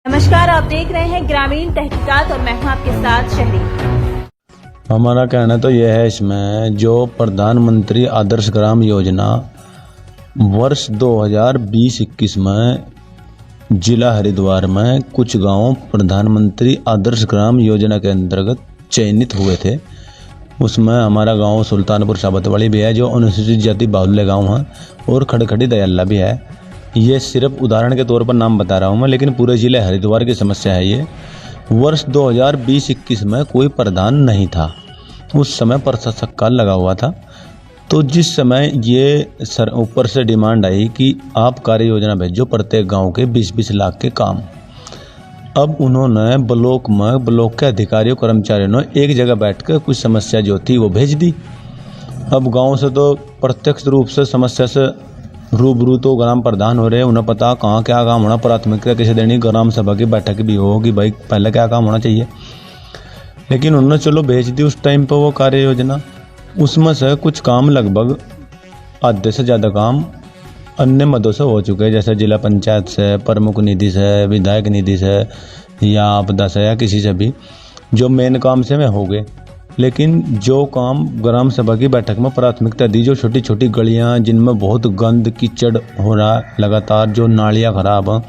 नमस्कार, आप देख रहे हैं ग्रामीण तहकीकात और मैं हूं आपके साथ शहरी। हमारा कहना तो यह है, इसमें जो प्रधानमंत्री आदर्श ग्राम योजना वर्ष 2020-21 में जिला हरिद्वार में कुछ गांव प्रधानमंत्री आदर्श ग्राम योजना के अंतर्गत चयनित हुए थे। उसमें हमारा गांव सुल्तानपुर साबतवाड़ी भी है, जो अनुसूचित जाति बाहुल्य गांव है, और खड़खड़ी दयाला भी है। ये सिर्फ उदाहरण के तौर पर नाम बता रहा हूँ मैं, लेकिन पूरे जिले हरिद्वार की समस्या है ये। वर्ष 2020-21 में कोई प्रधान नहीं था, उस समय प्रशासक काल लगा हुआ था। तो जिस समय ये ऊपर से डिमांड आई कि आप कार्य योजना भेजो प्रत्येक गांव के 20-20 लाख के काम। अब उन्होंने ब्लॉक के अधिकारियों कर्मचारियों ने एक जगह बैठकर कुछ समस्या जो थी वो भेज दी। अब गांव से तो प्रत्यक्ष रूप से समस्या से रूबरू तो ग्राम प्रधान हो रहे, उन्हें पता कहाँ क्या काम होना, प्राथमिकता कैसे देनी, ग्राम सभा की बैठक भी हो कि भाई पहले क्या काम होना चाहिए। लेकिन उन्होंने चलो भेज दी उस टाइम पर वो कार्य योजना। उसमें से कुछ काम लगभग आधे से ज़्यादा काम अन्य मदों से हो चुके हैं, जैसे जिला पंचायत से, प्रमुख निधि से, विधायक निधि से या आपदा से या किसी से भी, जो मेन काम से में हो गए। लेकिन जो काम ग्राम सभा की बैठक में प्राथमिकता दी, जो छोटी छोटी गलियां जिनमें बहुत गंद कीचड़ हो रहा है लगातार, जो नालियां खराब हैं,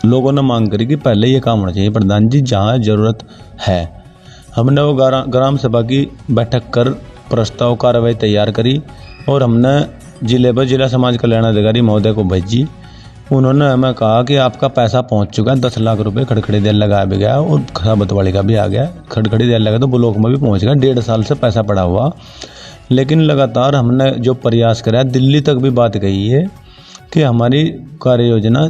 लोगों ने मांग करी कि पहले ये काम होना चाहिए प्रधान जी, जहाँ ज़रूरत है। हमने वो ग्राम सभा की बैठक कर प्रस्ताव कार्रवाई तैयार करी और हमने जिले पर जिला समाज कल्याण अधिकारी महोदय को भेजी। उन्होंने हमें कहा कि आपका पैसा पहुंच चुका है, 10 लाख रुपए खड़खड़ी देर लगा भी गया और साबतवाड़ी का भी आ गया। खड़खड़ी देर लगा तो ब्लॉक में भी पहुंच गया, 1.5 साल से पैसा पड़ा हुआ। लेकिन लगातार हमने जो प्रयास करा, दिल्ली तक भी बात कही है कि हमारी कार्य योजना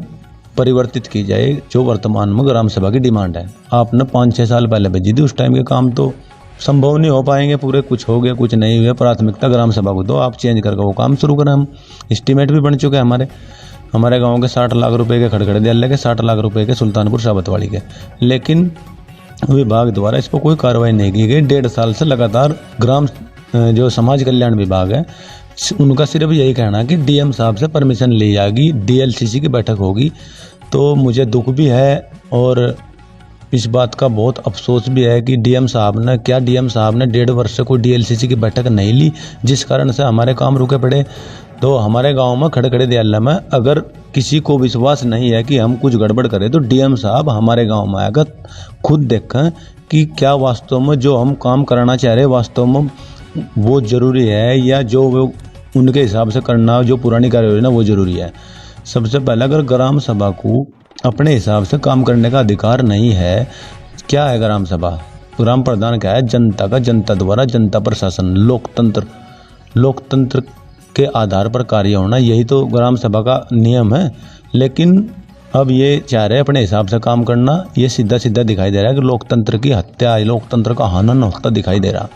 परिवर्तित की जाए, जो वर्तमान में ग्राम सभा की डिमांड है। आपने 5-6 साल पहले भेजी थी, उस टाइम के काम तो संभव नहीं हो पाएंगे पूरे, कुछ हो गया कुछ नहीं हुआ। प्राथमिकता ग्राम सभा को दो, आप चेंज करके वो काम शुरू करें। हम एस्टीमेट भी बन चुके हैं हमारे गांव के 60 लाख रुपए के खड़खड़े दयाले के, 60 लाख रुपए के सुल्तानपुर साबतवाड़ी के। लेकिन विभाग द्वारा इस पर कोई कार्रवाई नहीं की गई। 1.5 साल से लगातार ग्राम जो समाज कल्याण विभाग है, उनका सिर्फ यही कहना है कि डीएम साहब से परमिशन ली जाएगी, डीएलसीसी की बैठक होगी। तो मुझे दुख भी है और इस बात का बहुत अफसोस भी है कि डीएम साहब ने 1.5 वर्ष से कोई डीएलसीसी की बैठक नहीं ली, जिस कारण से हमारे काम रुके पड़े। तो हमारे गांव में खड़खड़े दयाला में अगर किसी को विश्वास नहीं है कि हम कुछ गड़बड़ करें, तो डीएम साहब हमारे गांव में आकर खुद देखें कि क्या वास्तव में जो हम काम कराना चाह रहे वास्तव में वो जरूरी है, या जो वो उनके हिसाब से करना जो पुरानी कार्य योजना वो जरूरी है। सबसे पहले अगर ग्राम सभा को अपने हिसाब से काम करने का अधिकार नहीं है, क्या है ग्राम सभा? ग्राम प्रधान क्या है? जनता का, जनता द्वारा जनता प्रशासन, लोकतंत्र के आधार पर कार्य होना, यही तो ग्राम सभा का नियम है। लेकिन अब ये चाह रहे अपने हिसाब से काम करना, ये सीधा सीधा दिखाई दे रहा है कि लोकतंत्र की हत्या, लोकतंत्र का हनन होता दिखाई दे रहा,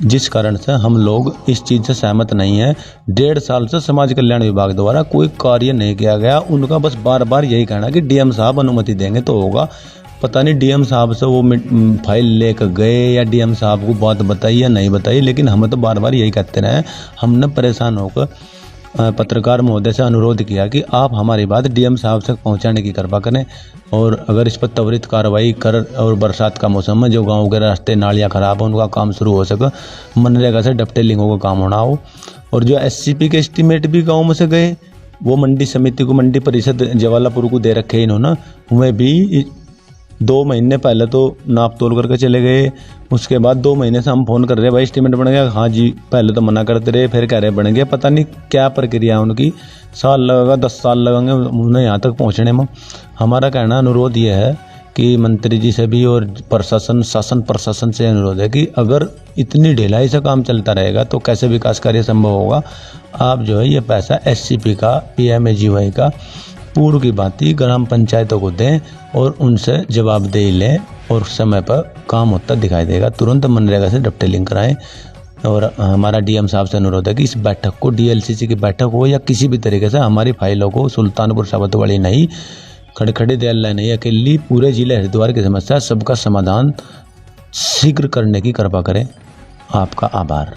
जिस कारण से हम लोग इस चीज़ से सहमत नहीं है। 1.5 साल से समाज कल्याण विभाग द्वारा कोई कार्य नहीं किया गया। उनका बस बार बार यही कहना कि डीएम साहब अनुमति देंगे तो होगा। पता नहीं डीएम साहब से वो फाइल लेकर गए या डीएम साहब को बात बताई या नहीं बताई, लेकिन हमें तो बार बार यही कहते रहे। हमने परेशान होकर पत्रकार महोदय से अनुरोध किया कि आप हमारी बात डीएम साहब तक पहुंचाने की कृपा करें, और अगर इस पर त्वरित कार्रवाई कर और बरसात का मौसम में जो गांव के रास्ते नालियां खराब हैं उनका काम शुरू हो सके, मनरेगा से डबटेलिंगों का काम होना हो। और जो एससीपी के एस्टीमेट भी गाँव में से गए, वो मंडी समिति को, मंडी परिषद जवालापुर को दे रखे इन्होंने, उन्हें भी 2 महीने पहले तो नाप तोल करके चले गए। उसके बाद 2 महीने से हम फोन कर रहे हैं, भाई एस्टीमेट बन गया? हाँ जी। पहले तो मना करते रहे, फिर कह रहे बन गया। पता नहीं क्या प्रक्रिया है उनकी, साल लगेगा, 10 साल लगेंगे उन्हें यहाँ तक पहुँचने में। हमारा कहना, अनुरोध ये है कि मंत्री जी से भी और शासन प्रशासन से अनुरोध है कि अगर इतनी ढिलाई से काम चलता रहेगा तो कैसे विकास कार्य संभव होगा। आप जो है ये पैसा एससीपी का, पीएमएजीवाई का पूर्व की बाती ग्राम पंचायतों को दें और उनसे जवाबदेही लें, और समय पर काम होता दिखाई देगा। तुरंत मनरेगा से डबटेलिंग कराएं। और हमारा डीएम साहब से अनुरोध है कि इस बैठक को, डीएलसीसी की बैठक हो या किसी भी तरीके से, हमारी फाइलों को सुल्तानपुर साबतवाड़ी नहीं, खड़खड़ी दयाला नहीं, अकेली पूरे जिले हरिद्वार की समस्या सबका समाधान शीघ्र करने की कृपा करें। आपका आभार।